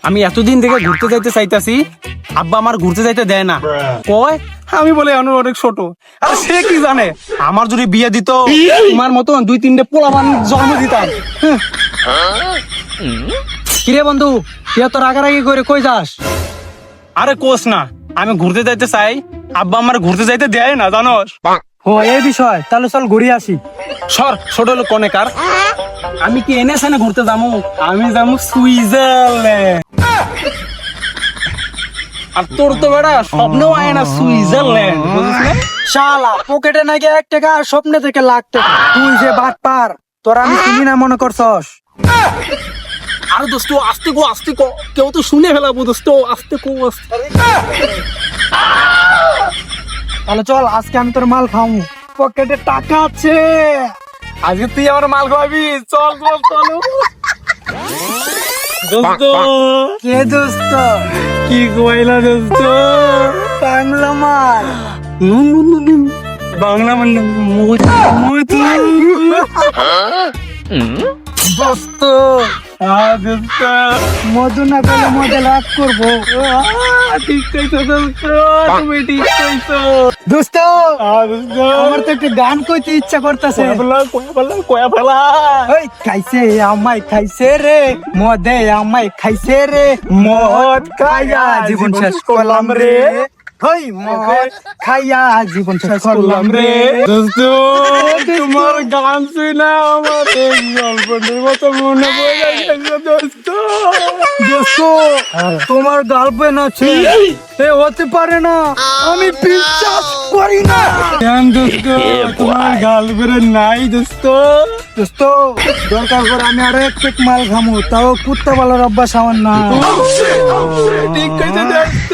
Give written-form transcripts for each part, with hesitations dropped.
আমি এতদিন থেকে ঘুরতে যাইতে চাইতাছি, আব্বা আমার ঘুরতে যাইতে দেয় না। কয় আমি বলে আমি অনেক ছোট। আর সে কি জানে আমার যদি বিয়ে দিত তোমার মতন 2-3টে পোলাপান জন্ম দিতাম। কিরে বন্ধু, তুই তো রাগারাগি করে কই যাস? আরে কোস না, আমি ঘুরতে যাইতে চাই, আব্বা আমার ঘুরতে যাইতে দেয় না জানোস। ও এই বিষয়, তাহলে চল ঘুরে আসি। সর ছোট লোক কনেকার, আমি কি এনে সেনে ঘুরতে যাবো? আমি যাবো সুইজারল্যান্ড। আর তোর তো বেড়া স্বপ্নেও আয় না সুইজারল্যান্ড, বুঝিস না? শালা পকেটে নাকি 1 টাকা আর স্বপ্নে থেকে লাখ টাকা। তুই যে বাটপার, তোরা আমি চিনি না মনে করছস? আর দোস্ত আস্তে কো আস্তে কো, কেউ তো শুনে ফেলাবো দোস্ত, আস্তে কো আস্তে। তাহলে চল আজকে আমি তোর মাল খাওয়াবো, পকেটে টাকা আছে। আজকে তুই আমার মাল খাওয়াবি, চল চল চল। দোস্ত কে দোস্ত? কি কইলা দোস্ত? বাংলা মাল। বাংলা মানে দোস্ত দোস্ত মধু না পেলে মজা লাভ করবো। ঠিক কইছো দোস্ত, তুমি ঠিক কইছো। দোস্ত দোস্ত আমার তো একটা গান কইতে ইচ্ছা করতেছে। কয়া ফেলা ওই খাইছে আমায় খাইছে রে, মদে আমায় খাইছে রে, মদ খাইয়া জীবন শেষ করলাম রে। ওই মদ খাইয়া জীবন শেষ করলাম রে। দোস্ত তোমার গান শুনে আমার এই গল্পটার মতো মনে পড়ে গেছে দোস্ত। দোস্ত তোমার গার্লফ্রেন্ড আছে? এ হতে পারে না, আমি বিশ্বাস করি না। কেন দোস্ত তোমার গার্লফ্রেন্ড নাই দোস্ত? দোস্ত দরকার করে আমি আরো 1 পেক মাল খামু, তাও কুত্তা বালার অভ্যাস আমার না। ঠিক কইছো দোস্ত।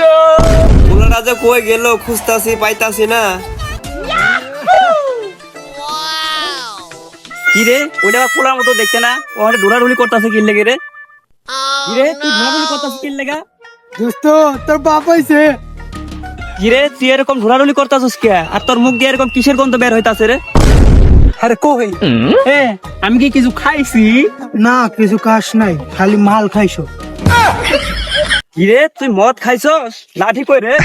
পোলাটা যে কই গেল খুঁজতাছি পাইতাছি না। কি রে ওইটা পোলার মতো দেখতে না, ওখানে ডোলাডুলি করতেছে কি লেগে রে? কি রে তুই ডোলাডুলি করতেছিস কি লেগা? দোস্ত তোর বাপ হইছে। কি রে তুই এরকম ডোলাডুলি করতেছিস কে? আর তোর মুখ দিয়ে এরকম কিসের গন্ধ বের হইতাছে রে? আরে কই? এ আমি কি কিছু খাইছি? না কিছু কাজ নাই, খালি মাল খাইছো। কি রে তুই মদ খাইছস? লাঠি কই রে?